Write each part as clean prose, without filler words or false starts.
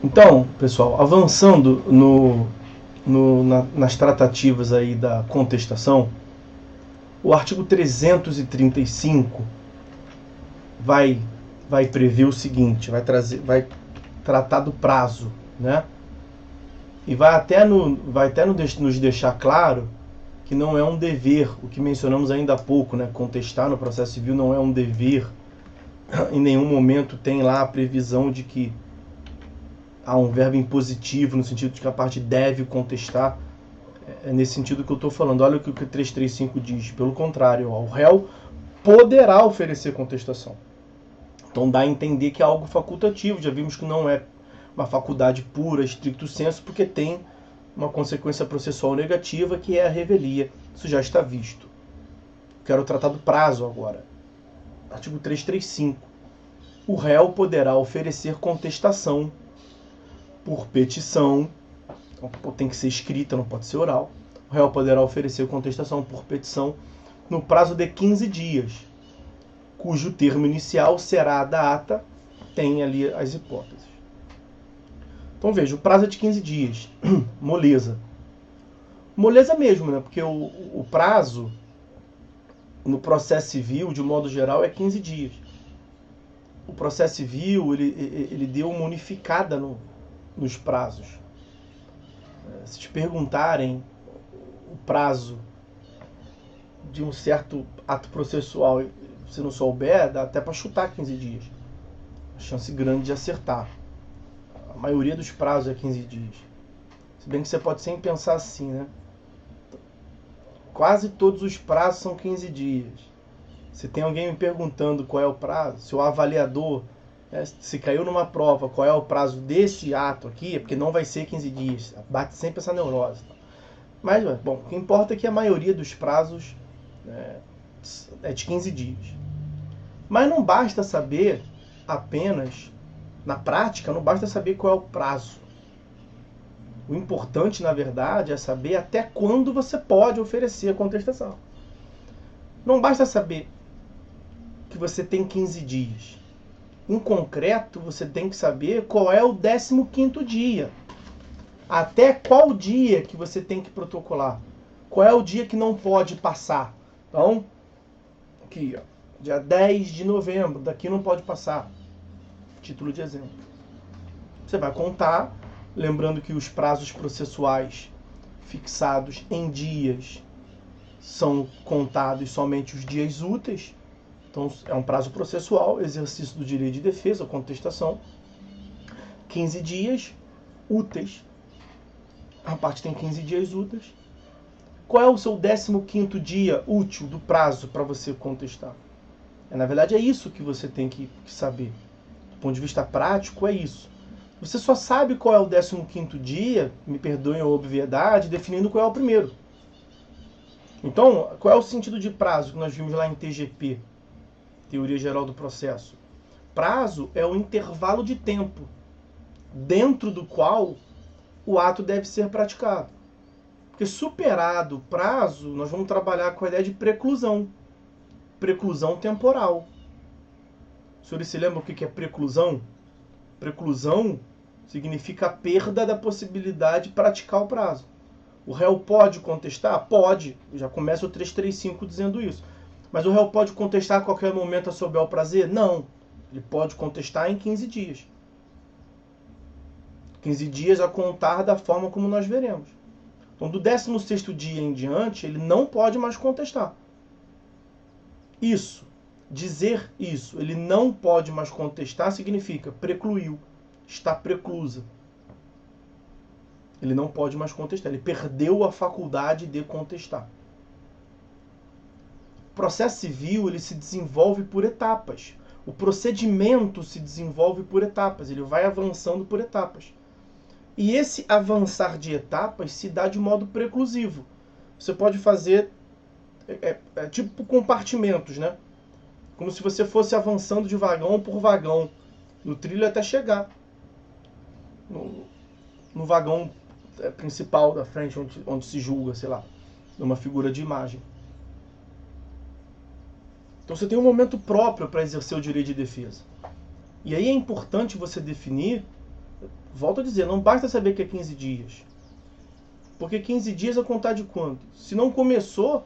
Então, pessoal, avançando nas tratativas aí da contestação, o artigo 335 vai prever o seguinte, vai tratar do prazo, né? E vai até nos deixar claro que não é um dever, o que mencionamos ainda há pouco, né? Contestar no processo civil não é um dever. Em nenhum momento tem lá a previsão de que há um verbo impositivo, no sentido de que a parte deve contestar. É nesse sentido que eu estou falando. Olha o que o 335 diz. Pelo contrário, o réu poderá oferecer contestação. Então dá a entender que é algo facultativo. Já vimos que não é uma faculdade pura, stricto sensu, porque tem uma consequência processual negativa, que é a revelia. Isso já está visto. Quero tratar do prazo agora. Artigo 335. O réu poderá oferecer contestação por petição. Então, tem que ser escrita, não pode ser oral. O réu poderá oferecer contestação por petição no prazo de 15 dias, cujo termo inicial será a da ata. Tem ali as hipóteses. Então veja, o prazo é de 15 dias. Moleza. Moleza mesmo, né? Porque o prazo no processo civil, de modo geral, é 15 dias. O processo civil, ele deu uma unificada nos prazos. Se te perguntarem o prazo de um certo ato processual, se não souber, dá até para chutar 15 dias. A chance grande de acertar. A maioria dos prazos é 15 dias. Se bem que você pode sempre pensar assim, né? Quase todos os prazos são 15 dias. Se tem alguém me perguntando qual é o prazo, se o avaliador, se caiu numa prova, qual é o prazo desse ato aqui, é porque não vai ser 15 dias. Bate sempre essa neurose. Mas, bom, o que importa é que a maioria dos prazos é de 15 dias. Mas não basta saber apenas, na prática, não basta saber qual é o prazo. O importante, na verdade, é saber até quando você pode oferecer a contestação. Não basta saber que você tem 15 dias. Em concreto, você tem que saber qual é o 15º dia. Até qual dia que você tem que protocolar. Qual é o dia que não pode passar. Então, aqui, ó, dia 10 de novembro, daqui não pode passar. Título de exemplo. Você vai contar, lembrando que os prazos processuais fixados em dias são contados somente os dias úteis. Então, é um prazo processual, exercício do direito de defesa, contestação. 15 dias úteis. A parte tem 15 dias úteis. Qual é o seu 15º dia útil do prazo para você contestar? Na verdade, é isso que você tem que saber. Do ponto de vista prático, é isso. Você só sabe qual é o 15º dia, me perdoem a obviedade, definindo qual é o primeiro. Então, qual é o sentido de prazo que nós vimos lá em TGP, Teoria Geral do Processo? Prazo é o intervalo de tempo dentro do qual o ato deve ser praticado. Porque superado o prazo, nós vamos trabalhar com a ideia de preclusão. Preclusão temporal. Os senhores se lembram o que é preclusão? Preclusão significa a perda da possibilidade de praticar o prazo. O réu pode contestar? Pode. Já começa o 335 dizendo isso. Mas o réu pode contestar a qualquer momento a seu bel prazer? Não. Ele pode contestar em 15 dias. 15 dias a contar da forma como nós veremos. Então, do 16º dia em diante, ele não pode mais contestar. Isso, dizer isso, ele não pode mais contestar, significa precluiu, está preclusa. Ele não pode mais contestar, ele perdeu a faculdade de contestar. O processo civil, ele se desenvolve por etapas. O procedimento se desenvolve por etapas, ele vai avançando por etapas. E esse avançar de etapas se dá de modo preclusivo. Você pode fazer tipo compartimentos, né? Como se você fosse avançando de vagão por vagão no trilho até chegar no vagão principal da frente, onde se julga, sei lá, numa figura de imagem. Então você tem um momento próprio para exercer o direito de defesa. E aí é importante você definir Volto a dizer, não basta saber que é 15 dias. Porque 15 dias é contar de quanto? Se não começou,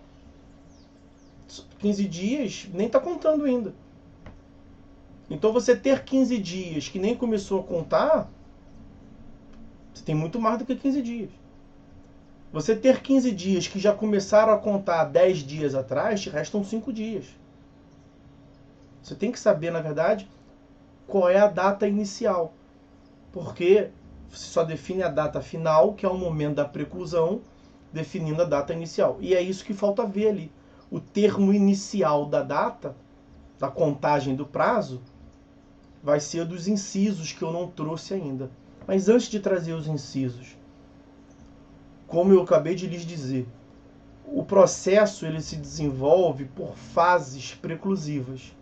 15 dias nem está contando ainda. Então você ter 15 dias que nem começou a contar, você tem muito mais do que 15 dias. Você ter 15 dias que já começaram a contar 10 dias atrás, te restam 5 dias. Você tem que saber, na verdade, qual é a data inicial. Porque você só define a data final, que é o momento da preclusão, definindo a data inicial. E é isso que falta ver ali. O termo inicial da data, da contagem do prazo, vai ser dos incisos que eu não trouxe ainda. Mas antes de trazer os incisos, como eu acabei de lhes dizer, o processo ele se desenvolve por fases preclusivas.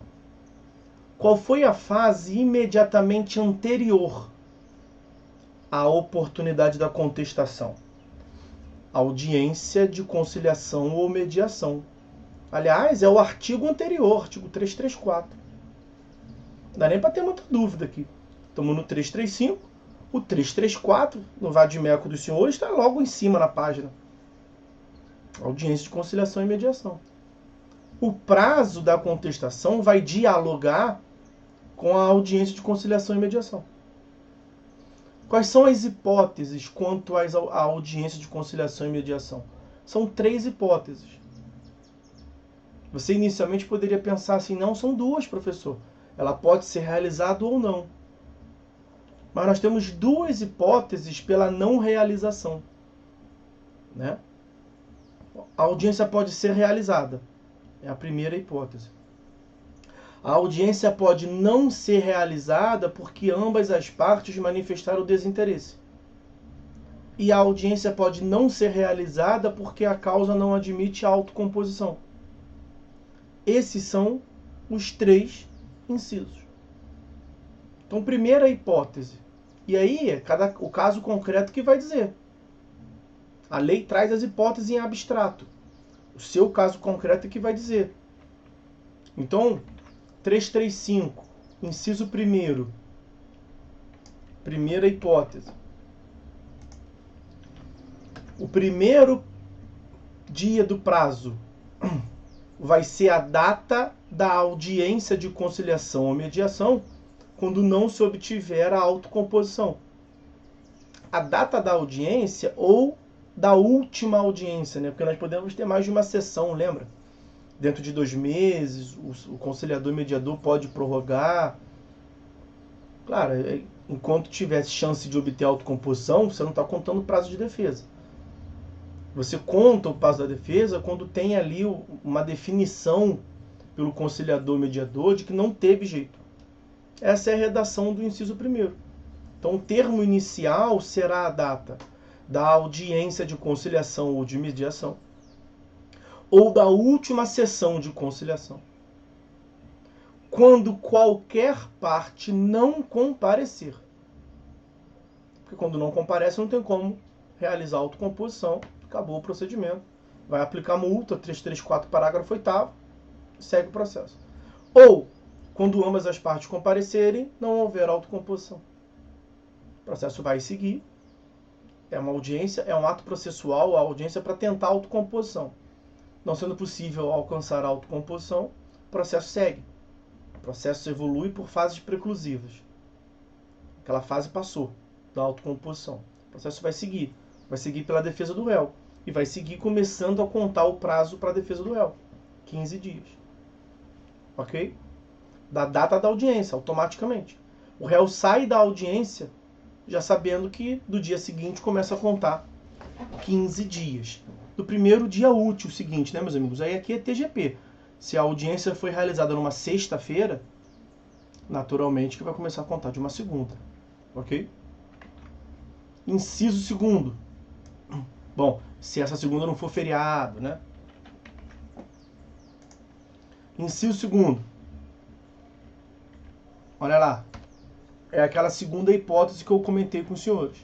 Qual foi a fase imediatamente anterior à oportunidade da contestação? Audiência de conciliação ou mediação. Aliás, é o artigo anterior, artigo 334. Não dá nem para ter muita dúvida aqui. Estamos no 335. O 334, no vade-mecum dos senhores, está logo em cima na página. Audiência de conciliação e mediação. O prazo da contestação vai dialogar com a audiência de conciliação e mediação. Quais são as hipóteses quanto à audiência de conciliação e mediação? São 3 hipóteses. Você inicialmente poderia pensar assim, não, são 2, professor. Ela pode ser realizada ou não. Mas nós temos 2 hipóteses pela não realização. Né? A audiência pode ser realizada. É a primeira hipótese. A audiência pode não ser realizada porque ambas as partes manifestaram desinteresse. E a audiência pode não ser realizada porque a causa não admite a autocomposição. Esses são os 3 incisos. Então, primeira hipótese. E aí, é o caso concreto que vai dizer. A lei traz as hipóteses em abstrato. O seu caso concreto é que vai dizer. Então, 335, inciso 1º. Primeira hipótese. O primeiro dia do prazo vai ser a data da audiência de conciliação ou mediação, quando não se obtiver a autocomposição. A data da audiência ou da última audiência, né? Porque nós podemos ter mais de uma sessão, lembra? Dentro de 2 meses, o conciliador e mediador pode prorrogar. Claro, enquanto tivesse chance de obter autocomposição, você não está contando o prazo de defesa. Você conta o prazo da defesa quando tem ali uma definição pelo conciliador e mediador de que não teve jeito. Essa é a redação do inciso 1º. Então, o termo inicial será a data da audiência de conciliação ou de mediação, ou da última sessão de conciliação, quando qualquer parte não comparecer. Porque quando não comparece, não tem como realizar a autocomposição, acabou o procedimento. Vai aplicar multa, 334, parágrafo 8º, segue o processo. Ou, quando ambas as partes comparecerem, não houver autocomposição. O processo vai seguir. É uma audiência, é um ato processual, a audiência para tentar a autocomposição. Não sendo possível alcançar a autocomposição, o processo segue. O processo evolui por fases preclusivas. Aquela fase passou da autocomposição. O processo vai seguir pela defesa do réu. E vai seguir começando a contar o prazo para a defesa do réu. 15 dias. Ok? Da data da audiência, automaticamente. O réu sai da audiência já sabendo que do dia seguinte começa a contar 15 dias. Do primeiro dia útil seguinte, né, meus amigos? Aí aqui é TGP. Se a audiência foi realizada numa sexta-feira, naturalmente que vai começar a contar de uma segunda. Ok? Inciso 2º. Bom, se essa segunda não for feriado, né? Inciso 2º. Olha lá. É aquela segunda hipótese que eu comentei com os senhores.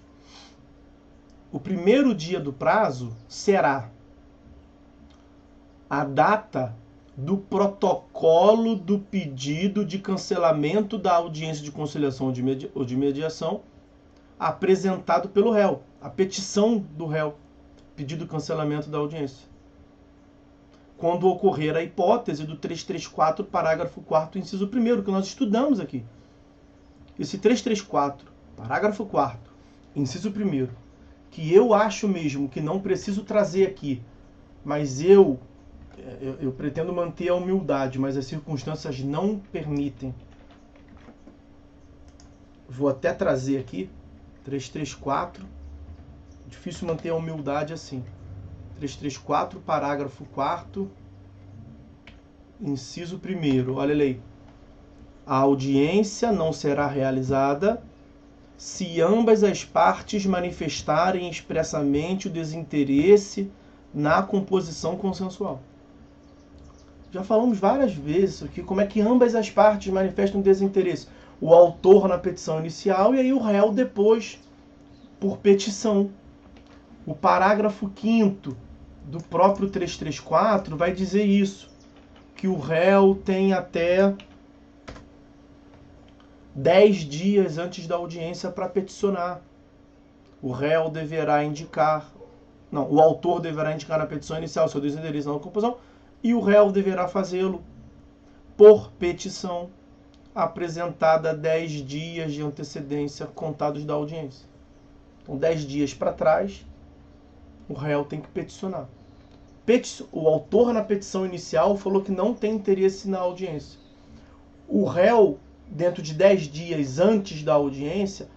O primeiro dia do prazo será a data do protocolo do pedido de cancelamento da audiência de conciliação ou de mediação, apresentado pelo réu, a petição do réu, pedido de cancelamento da audiência. Quando ocorrer a hipótese do 334, parágrafo 4º, inciso 1º, que nós estudamos aqui. Esse 334, parágrafo 4º, inciso 1º, que eu acho mesmo que não preciso trazer aqui, mas eu pretendo manter a humildade, mas as circunstâncias não permitem. Vou até trazer aqui, 334, difícil manter a humildade assim. 334, parágrafo 4º, inciso 1º, olha aí. A audiência não será realizada se ambas as partes manifestarem expressamente o desinteresse na composição consensual. Já falamos várias vezes aqui como é que ambas as partes manifestam desinteresse. O autor na petição inicial e aí o réu depois por petição. O parágrafo 5º do próprio 334 vai dizer isso, que o réu tem até 10 dias antes da audiência para peticionar. O réu deverá indicar, o autor deverá indicar na petição inicial seu desinteresse na composição e o réu deverá fazê-lo por petição apresentada 10 dias de antecedência contados da audiência. Então, 10 dias para trás, o réu tem que peticionar. O autor na petição inicial falou que não tem interesse na audiência. O réu, dentro de 10 dias antes da audiência,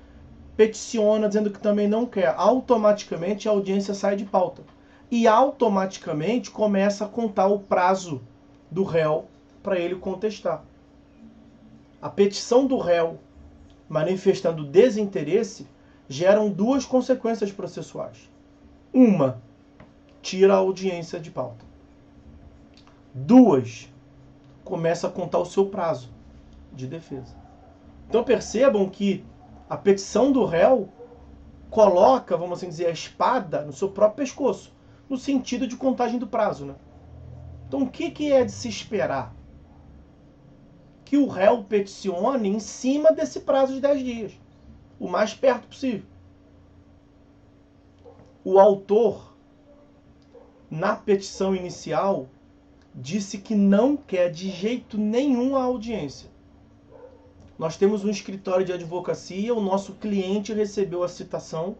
peticiona dizendo que também não quer. Automaticamente a audiência sai de pauta. E automaticamente começa a contar o prazo do réu para ele contestar. A petição do réu manifestando desinteresse geram duas consequências processuais. Uma, tira a audiência de pauta. 2, começa a contar o seu prazo de defesa. Então percebam que a petição do réu coloca, vamos assim dizer, a espada no seu próprio pescoço, no sentido de contagem do prazo, né? Então o que é de se esperar? Que o réu peticione em cima desse prazo de 10 dias, o mais perto possível. O autor, na petição inicial, disse que não quer de jeito nenhum a audiência. Nós temos um escritório de advocacia, o nosso cliente recebeu a citação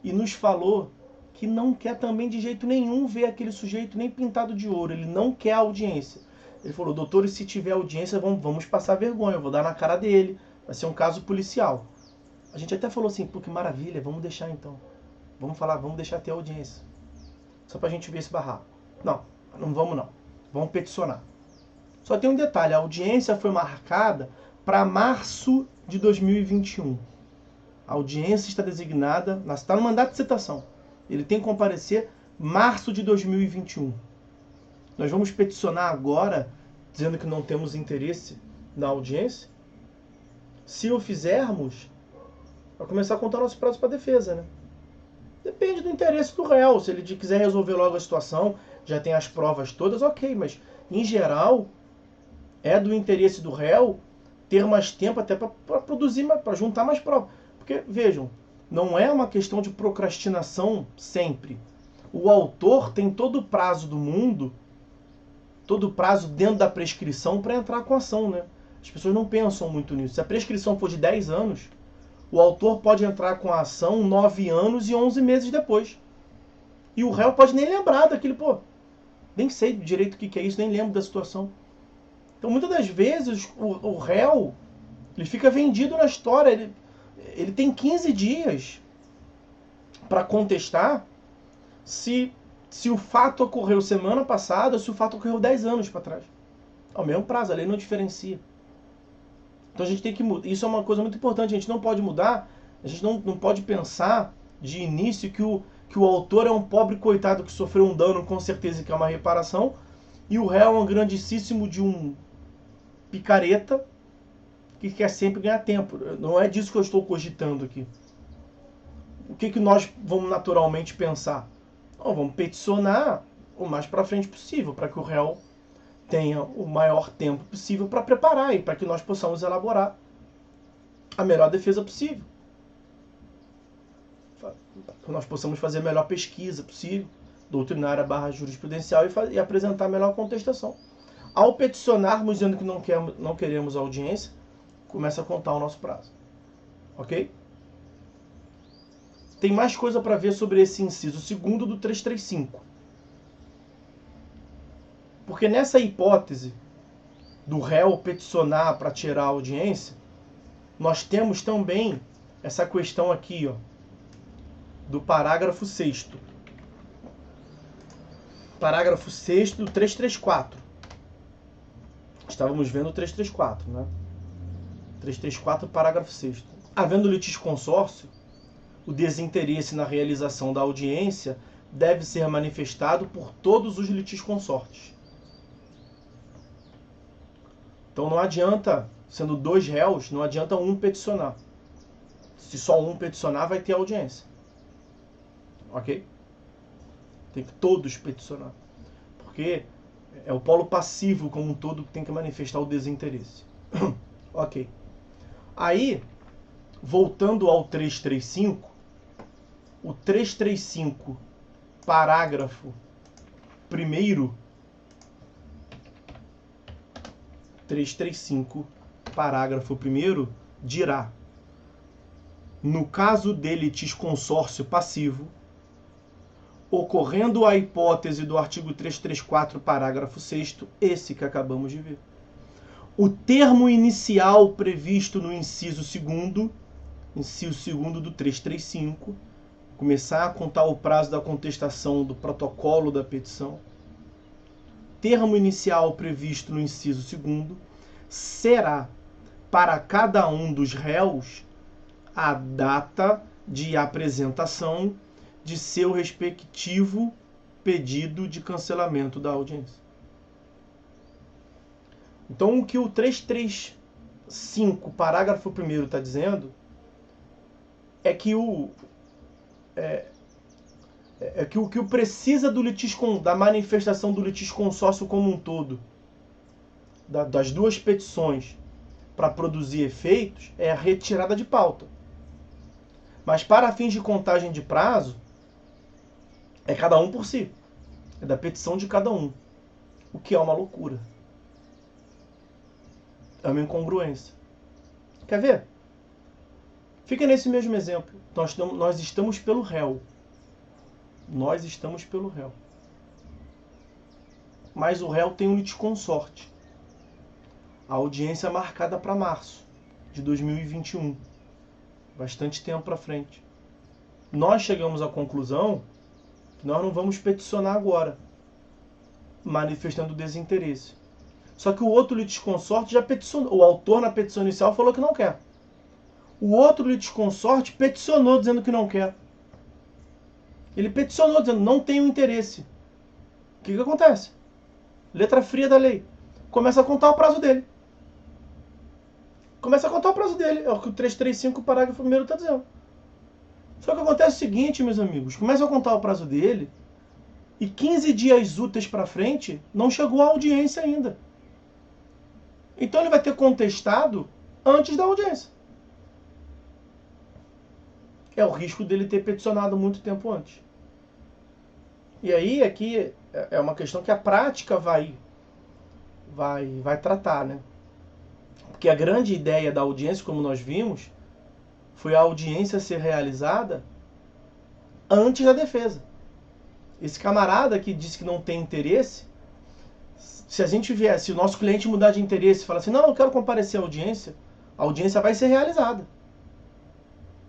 e nos falou que não quer também de jeito nenhum ver aquele sujeito nem pintado de ouro, ele não quer a audiência. Ele falou, doutor, e se tiver audiência, vamos passar vergonha, eu vou dar na cara dele, vai ser um caso policial. A gente até falou assim, pô, que maravilha, vamos deixar então. Vamos deixar ter audiência. Só pra gente ver esse barraco. Não vamos não. Vamos peticionar. Só tem um detalhe, a audiência foi marcada para março de 2021. A audiência está designada, está no mandato de citação. Ele tem que comparecer março de 2021. Nós vamos peticionar agora, dizendo que não temos interesse na audiência? Se o fizermos, vai começar a contar nosso prazo para defesa, né? Depende do interesse do réu. Se ele quiser resolver logo a situação, já tem as provas todas, ok. Mas, em geral, é do interesse do réu ter mais tempo até para produzir, para juntar mais provas. Porque, vejam, não é uma questão de procrastinação sempre. O autor tem todo o prazo do mundo, todo o prazo dentro da prescrição para entrar com a ação, né? As pessoas não pensam muito nisso. Se a prescrição for de 10 anos, o autor pode entrar com a ação 9 anos e 11 meses depois. E o réu pode nem lembrar daquele, nem sei direito o que é isso, nem lembro da situação. Então, muitas das vezes, o réu, ele fica vendido na história. Ele tem 15 dias para contestar se o fato ocorreu semana passada ou se o fato ocorreu 10 anos para trás. É o mesmo prazo, a lei não diferencia. Então a gente tem que mudar. Isso é uma coisa muito importante, a gente não pode mudar, a gente não pode pensar de início que o autor é um pobre coitado que sofreu um dano, com certeza que é uma reparação, e o réu é um grandíssimo de um picareta que quer sempre ganhar tempo. Não é disso que eu estou cogitando aqui. O que nós vamos naturalmente pensar? Vamos peticionar o mais para frente possível, para que o réu tenha o maior tempo possível para preparar e para que nós possamos elaborar a melhor defesa possível. nós possamos fazer a melhor pesquisa possível, doutrinária / jurisprudencial, e apresentar a melhor contestação. Ao peticionarmos dizendo que não queremos audiência, começa a contar o nosso prazo. Ok? Tem mais coisa para ver sobre esse inciso segundo do 335. Porque nessa hipótese do réu peticionar para tirar a audiência, nós temos também essa questão aqui, ó, do parágrafo 6º. Parágrafo 6º do 334. Estávamos vendo o 334, né? 334, parágrafo 6º. Havendo litisconsórcio, o desinteresse na realização da audiência deve ser manifestado por todos os litisconsortes. Então não adianta, sendo 2 réus, não adianta um peticionar. Se só um peticionar, vai ter audiência. Ok? Tem que todos peticionar. Porque é o polo passivo como um todo que tem que manifestar o desinteresse. Ok. Aí, voltando ao 335, o 335, parágrafo 1º, 335, parágrafo 1º, dirá: no caso de litisconsórcio passivo, ocorrendo a hipótese do artigo 334, parágrafo 6º, esse que acabamos de ver, o termo inicial previsto no inciso 2º do 335, começar a contar o prazo da contestação do protocolo da petição, termo inicial previsto no inciso 2º, será para cada um dos réus a data de apresentação de seu respectivo pedido de cancelamento da audiência. Então, o que o 335, parágrafo 1º, está dizendo é que o que precisa da manifestação do litisconsórcio como um todo, das 2 petições, para produzir efeitos, é a retirada de pauta. Mas para fins de contagem de prazo, é cada um por si. É da petição de cada um. O que é uma loucura. É uma incongruência. Quer ver? Fica nesse mesmo exemplo. Nós estamos pelo réu. Nós estamos pelo réu. Mas o réu tem um litisconsorte. A audiência é marcada para março de 2021. Bastante tempo para frente. Nós chegamos à conclusão que nós não vamos peticionar agora, manifestando desinteresse. Só que o outro litisconsorte já peticionou. O autor na petição inicial falou que não quer. O outro litisconsorte peticionou dizendo que não quer. Ele peticionou dizendo não tenho interesse. O que acontece? Letra fria da lei. Começa a contar o prazo dele. Começa a contar o prazo dele. É o que o 335, parágrafo 1º, está dizendo. Só que acontece o seguinte, meus amigos. Começa a contar o prazo dele e 15 dias úteis para frente não chegou a audiência ainda. Então ele vai ter contestado antes da audiência. É o risco dele ter peticionado muito tempo antes. E aí aqui é uma questão que a prática vai tratar, né? Porque a grande ideia da audiência, como nós vimos, foi a audiência ser realizada antes da defesa. Esse camarada que disse que não tem interesse, se o nosso cliente mudar de interesse e falar assim, não, eu quero comparecer à audiência, a audiência vai ser realizada.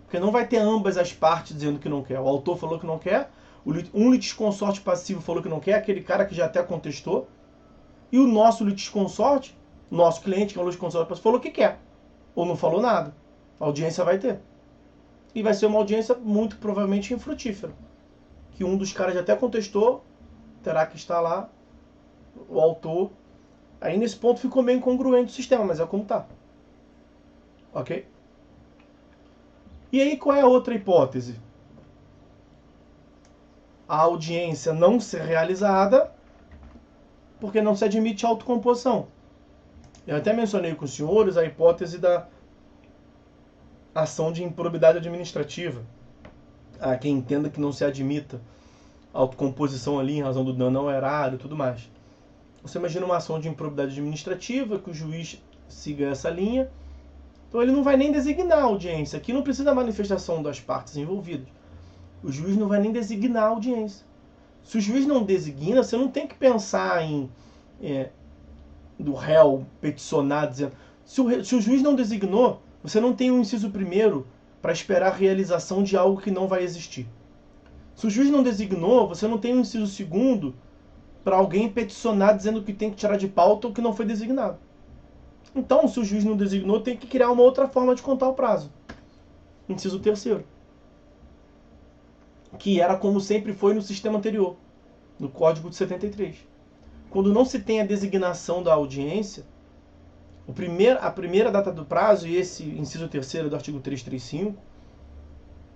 Porque não vai ter ambas as partes dizendo que não quer. O autor falou que não quer, um litisconsorte passivo falou que não quer, aquele cara que já até contestou, e o nosso litisconsorte, nosso cliente, que é o litisconsorte passivo, falou que quer, ou não falou nada. A audiência vai ter. E vai ser uma audiência muito provavelmente infrutífera. Que um dos caras já até contestou, terá que estar lá, o autor. Aí nesse ponto ficou meio incongruente o sistema, mas é como tá. Ok? E aí qual é a outra hipótese? A audiência não ser realizada porque não se admite autocomposição. Eu até mencionei com os senhores a hipótese da ação de improbidade administrativa. Há quem entenda que não se admita autocomposição ali em razão do dano ao erário e tudo mais. Você imagina uma ação de improbidade administrativa, que o juiz siga essa linha, então ele não vai nem designar a audiência. Aqui não precisa da manifestação das partes envolvidas. O juiz não vai nem designar a audiência. Se o juiz não designa, você não tem que pensar do réu peticionar dizendo... Se o juiz não designou, você não tem um inciso primeiro para esperar a realização de algo que não vai existir. Se o juiz não designou, você não tem um inciso segundo para alguém peticionar dizendo que tem que tirar de pauta o que não foi designado. Então, se o juiz não designou, tem que criar uma outra forma de contar o prazo. Inciso terceiro. Que era como sempre foi no sistema anterior, no Código de 73. Quando não se tem a designação da audiência, a primeira data do prazo, e esse inciso terceiro do artigo 335,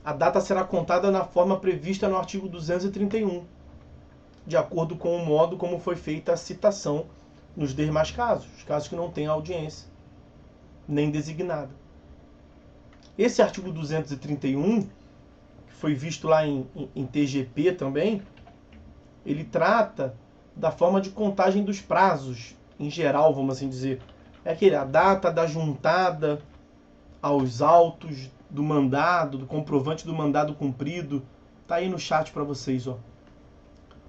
a data será contada na forma prevista no artigo 231, de acordo com o modo como foi feita a citação nos demais casos, os casos que não têm audiência, nem designada. Esse artigo 231, que foi visto lá em TGP também, ele trata da forma de contagem dos prazos, em geral, vamos assim dizer. É a data da juntada aos autos do mandado, do comprovante do mandado cumprido. Tá aí no chat para vocês, ó.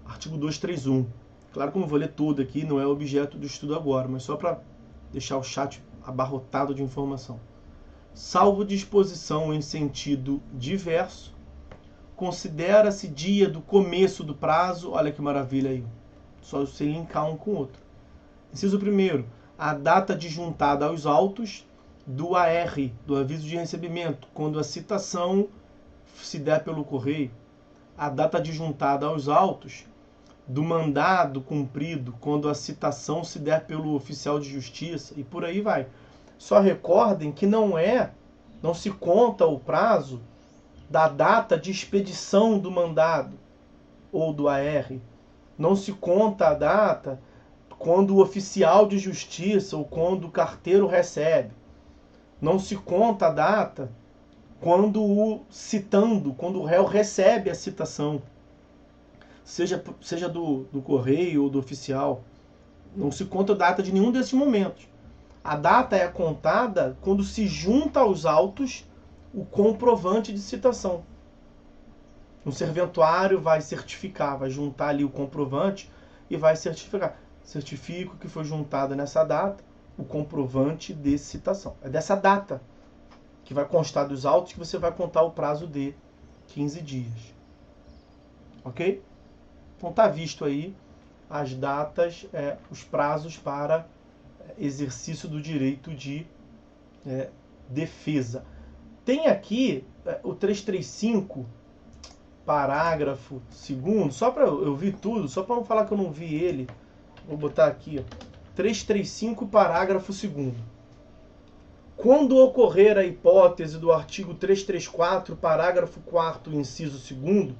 Artigo 231. Claro que eu não vou ler todo aqui, não é objeto do estudo agora, mas só para deixar o chat abarrotado de informação. Salvo disposição em sentido diverso, considera-se dia do começo do prazo, olha que maravilha aí, só você linkar um com o outro. Inciso 1º, a data de juntada aos autos do AR, do aviso de recebimento, quando a citação se der pelo correio. A data de juntada aos autos do mandado cumprido, quando a citação se der pelo oficial de justiça, e por aí vai. Só recordem que não se conta o prazo da data de expedição do mandado ou do AR. Não se conta a data quando o oficial de justiça ou quando o carteiro recebe. Não se conta a data quando o réu recebe a citação, seja do correio ou do oficial. Não se conta a data de nenhum desses momentos. A data é contada quando se junta aos autos o comprovante de citação. Um serventuário vai certificar, vai juntar ali o comprovante e vai certificar. Certifico que foi juntada nessa data o comprovante de citação. É dessa data que vai constar dos autos que você vai contar o prazo de 15 dias. Ok? Então tá visto aí as datas, os prazos para exercício do direito de defesa. Tem aqui o 335, parágrafo 2º, só para eu vi tudo, só para não falar que eu não vi ele, vou botar aqui, ó, 335, parágrafo 2º. Quando ocorrer a hipótese do artigo 334, parágrafo 4º, inciso 2º,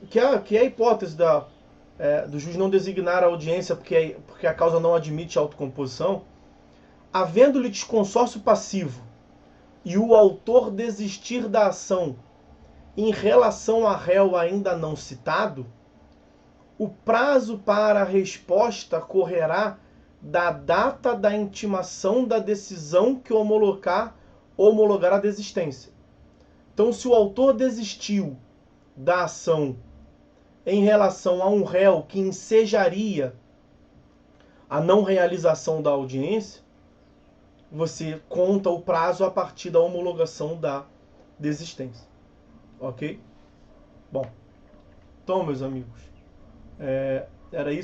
que é a hipótese do juiz não designar a audiência porque a causa não admite autocomposição, havendo-lhe desconsórcio passivo e o autor desistir da ação em relação a réu ainda não citado, o prazo para a resposta correrá da data da intimação da decisão que homologar a desistência. Então, se o autor desistiu da ação em relação a um réu que ensejaria a não realização da audiência, você conta o prazo a partir da homologação da desistência. Ok? Bom, então, meus amigos, era isso.